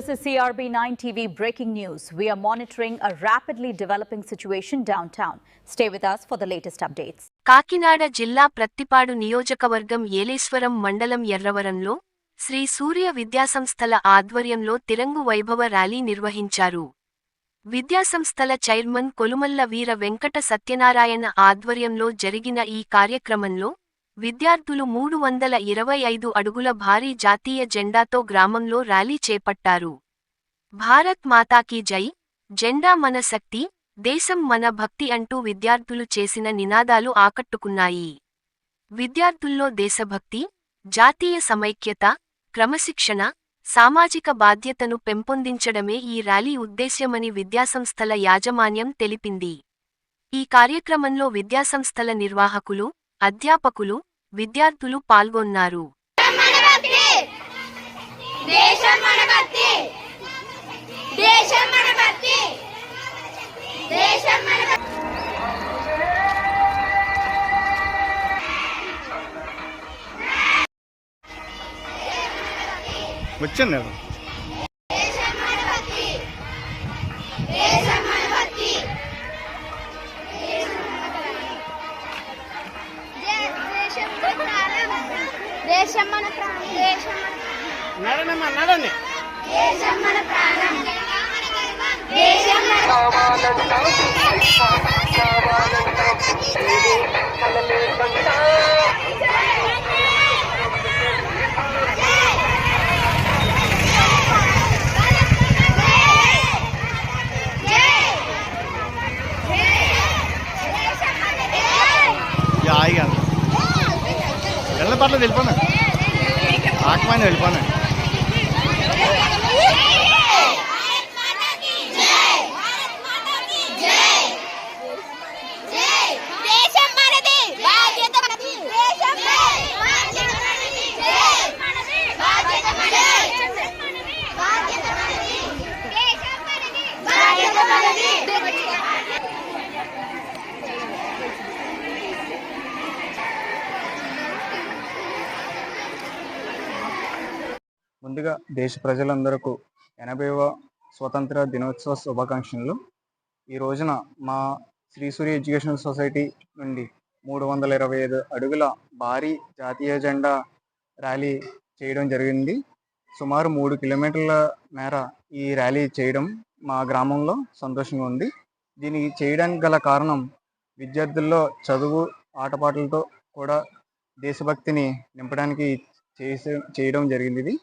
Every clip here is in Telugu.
This is CRB9 TV breaking news. We are monitoring a rapidly developing situation downtown. Stay with us for the latest updates. Kakinada జిల్లా ప్రత్తిపాడు నియోజకవర్గం ఏలేశ్వరం మండలం ఎర్రవరంలో శ్రీ సూర్య విద్యాసంస్థల ఆధ్వర్యంలో తిరంగు వైభవ ర్యాలీ నిర్వహించారు. విద్యాసంస్థల చైర్మన్ కొలుమల్ల వీర వెంకట సత్యనారాయణ ఆధ్వర్యంలో జరిగిన ఈ కార్యక్రమంలో విద్యార్థులు 325 అడుగుల భారీ జాతీయ జెండాతో గ్రామంలో ర్యాలీ చేపట్టారు. భారత్ మాతాకీ జై, జెండా మన శక్తి, దేశం మన భక్తి అంటూ విద్యార్థులు చేసిన నినాదాలు ఆకట్టుకున్నాయి. విద్యార్థుల్లో దేశభక్తి, జాతీయ సమైక్యత, క్రమశిక్షణ, సామాజిక బాధ్యతను పెంపొందించడమే ఈ ర్యాలీ ఉద్దేశ్యమని విద్యాసంస్థల యాజమాన్యం తెలిపింది. ఈ కార్యక్రమంలో విద్యాసంస్థల నిర్వాహకులు, అధ్యాపకులు, విద్యార్థులు పాల్గొన్నారు. వచ్చింది దేశం మన ప్రాణం, దేశం నడనమ్మా నడండి. దేశం మన ప్రాణం, దేశం హాయిగా వెళ్ళ పర్లేదు, వెళ్ళిపోనా ఆకమైన వెళ్ళిపోనా. ముందుగా దేశ ప్రజలందరకు 80వ స్వతంత్ర దినోత్సవ శుభాకాంక్షలు. ఈ రోజున మా శ్రీ సూర్య ఎడ్యుకేషనల్ సొసైటీ నుండి 325 అడుగుల భారీ జాతీయ జెండా ర్యాలీ చేయడం జరిగింది. సుమారు 3 కిలోమీటర్ల మేర ఈ ర్యాలీ చేయడం మా గ్రామంలో సంతోషంగా ఉంది. దీనికి చేయడానికి గల కారణం విద్యార్థుల్లో చదువు, ఆటపాటలతో కూడా దేశభక్తిని నింపడానికి చేయడం జరిగింది.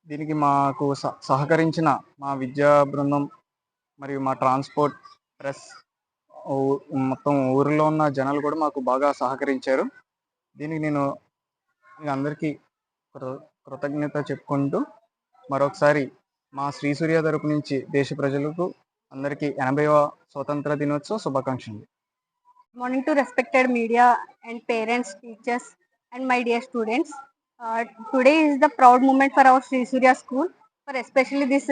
దీనికి మాకు సహకరించిన మా విద్యా బృందం మరియు మా ట్రాన్స్పోర్ట్, ప్రెస్, మొత్తం ఊరిలో ఉన్న జనాలు కూడా మాకు బాగా సహకరించారు. దీనికి నేను అందరికీ కృతజ్ఞత చెప్పుకుంటూ మరొకసారి మా శ్రీ సూర్య తరపు నుంచి దేశ ప్రజలకు అందరికీ 80వ స్వతంత్ర దినోత్సవ శుభాకాంక్షలు. Morning to respected media and parents, teachers and my dear students. Today is the proud moment for our Sri Surya school, for especially this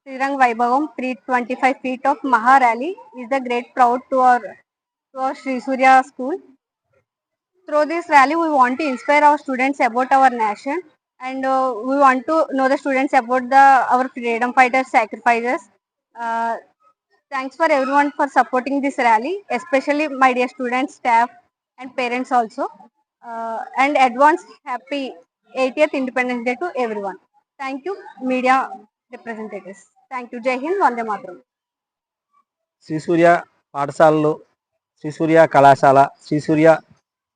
Tirang Vaibhavam 325 feet of Maha Rally is the great proud to our Sri Surya school. Through this rally we want to inspire our students about our nation, and we want to know the students about our freedom fighters sacrifices. Thanks for everyone for supporting this rally, especially my dear students, staff and parents also. And advance happy 80th Independence Day to everyone. Thank you media representatives. Thank you. Jai Hind, Vande Mataram. Shri సూర్య పాఠశాలలు, శ్రీ సూర్య కళాశాల, శ్రీ సూర్య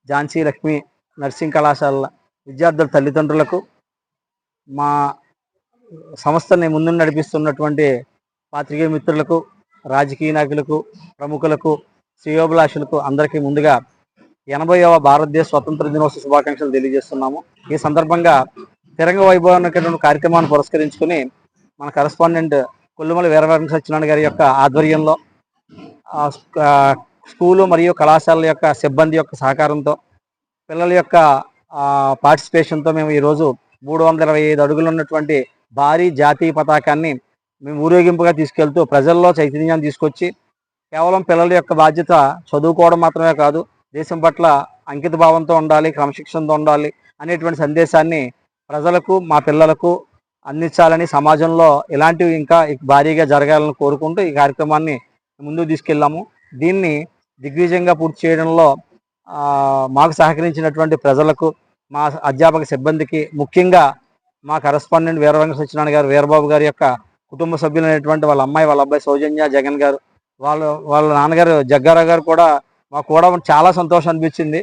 ఝాన్సీ లక్ష్మి నర్సింగ్ కళాశాలల విద్యార్థుల తల్లిదండ్రులకు, మా సంస్థని ముందు నడిపిస్తున్నటువంటి పాత్రికేయ మిత్రులకు, రాజకీయ నాయకులకు, ప్రముఖులకు, శ్రేయోభిలాషులకు అందరికీ ముందుగా 80వ భారతదేశ స్వతంత్ర దినోత్సవ శుభాకాంక్షలు తెలియజేస్తున్నాము. ఈ సందర్భంగా తిరంగ వైభవం కార్యక్రమాన్ని పురస్కరించుకుని మన కరెస్పాండెంట్ కొల్లుమల వీర వెంకట సత్యనారాయణ గారి యొక్క ఆధ్వర్యంలో స్కూలు మరియు కళాశాలల యొక్క సిబ్బంది యొక్క సహకారంతో, పిల్లల యొక్క పార్టిసిపేషన్తో మేము ఈరోజు 325 అడుగులు ఉన్నటువంటి భారీ జాతీయ పతాకాన్ని మేము ఊరేగింపుగా తీసుకెళ్తూ ప్రజల్లో చైతన్యాన్ని తీసుకొచ్చి, కేవలం పిల్లల యొక్క బాధ్యత చదువుకోవడం మాత్రమే కాదు, దేశం పట్ల అంకిత భావంతో ఉండాలి, క్రమశిక్షణతో ఉండాలి అనేటువంటి సందేశాన్ని ప్రజలకు, మా పిల్లలకు అందించాలని, సమాజంలో ఇలాంటివి ఇంకా భారీగా జరగాలని కోరుకుంటూ ఈ కార్యక్రమాన్ని ముందుకు తీసుకెళ్ళాము. దీన్ని దిగ్విజయంగా పూర్తి చేయడంలో మాకు సహకరించినటువంటి ప్రజలకు, మా అధ్యాపక సిబ్బందికి, ముఖ్యంగా మా కరెస్పాండెంట్ వీరవెంకట సత్యనారాయణ గారు, వీరబాబు గారి యొక్క కుటుంబ సభ్యులైనటువంటి వాళ్ళ అమ్మాయి, వాళ్ళ అబ్బాయి సౌజన్య, జగన్ గారు, వాళ్ళ నాన్నగారు జగ్గారావు గారు కూడా మాకు కూడా చాలా సంతోషం అనిపించింది.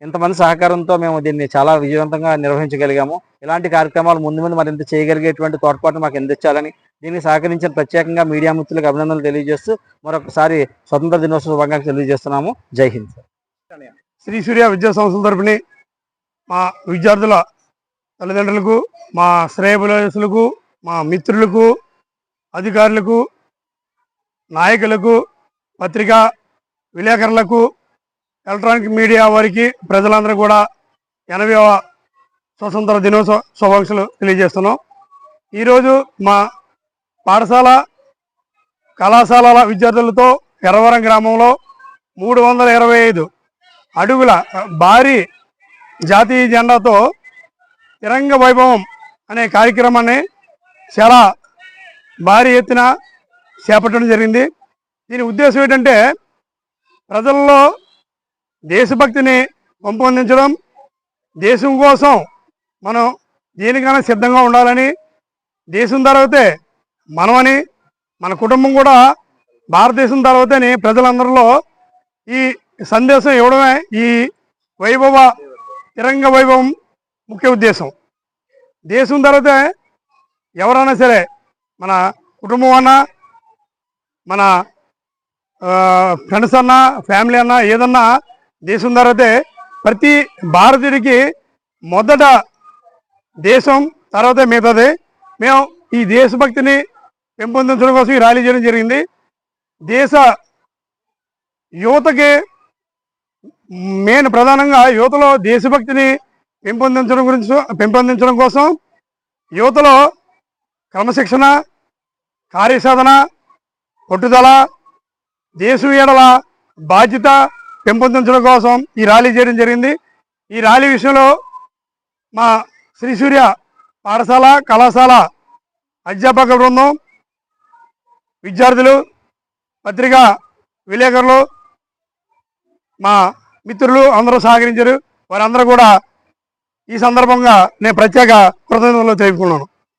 ఇంతమంది సహకారంతో మేము దీన్ని చాలా విజయవంతంగా నిర్వహించగలిగాము. ఇలాంటి కార్యక్రమాలు ముందు మరింత చేయగలిగేటువంటి తోడ్పాటు మాకు అందించాలని, దీనికి సహకరించిన ప్రత్యేకంగా మీడియా మిత్రులకు అభినందనలు తెలియజేస్తూ మరొకసారి స్వతంత్ర దినోత్సవ శుభాకాంక్షలు తెలియజేస్తున్నాము. జై హింద్. శ్రీ సూర్య విద్యా సంస్థల తరపుని మా విద్యార్థుల తల్లిదండ్రులకు, మా శ్రేయోభిలాషులకు, మా మిత్రులకు, అధికారులకు, నాయకులకు, పత్రికా విలేకరులకు, ఎలక్ట్రానిక్ మీడియా వారికి, ప్రజలందరూ కూడా 80వ స్వతంత్ర దినోత్సవ శుభాకాంక్షలు తెలియజేస్తున్నాం. ఈరోజు మా పాఠశాల కళాశాలల విద్యార్థులతో ఎర్రవరం గ్రామంలో 325 అడుగుల భారీ జాతీయ జెండాతో తిరంగ వైభవం అనే కార్యక్రమాన్ని చాలా భారీ ఎత్తున చేపట్టడం జరిగింది. దీని ఉద్దేశం ఏంటంటే ప్రజల్లో దేశభక్తిని పెంపొందించడం, దేశం కోసం మనం దేనికైనా సిద్ధంగా ఉండాలని, దేశం తర్వాతే మనమని, మన కుటుంబం కూడా భారతదేశం తర్వాతని ప్రజలందరిలో ఈ సందేశం ఇవ్వడమే ఈ తిరంగ వైభవం ముఖ్య ఉద్దేశం. దేశం తర్వాతే ఎవరైనా సరే, మన కుటుంబం అన్నా, మన ఫ్రెండ్స్ అన్నా, ఫ్యామిలీ అన్నా, ఏదన్నా దేశం తర్వాతే ప్రతి భారతీయుడికి మొదట దేశం, తర్వాత మిగతాది. మేము ఈ దేశభక్తిని పెంపొందించడం కోసం ఈ ర్యాలీ చేయడం జరిగింది. దేశ యువతకి ప్రధానంగా యువతలో దేశభక్తిని పెంపొందించడం కోసం యువతలో క్రమశిక్షణ, కార్యసాధన, పట్టుదల, దేశం ఎడల బాధ్యత పెంపొందించడం కోసం ఈ ర్యాలీ చేయడం జరిగింది. ఈ ర్యాలీ విషయంలో మా శ్రీ సూర్య పాఠశాల కళాశాల అధ్యాపక బృందం, విద్యార్థులు, పత్రికా విలేకరులు, మా మిత్రులు అందరూ సహకరించారు. వారందరూ కూడా ఈ సందర్భంగా నేను ప్రత్యేక కృతజ్ఞతలు తెలుపుకున్నాను.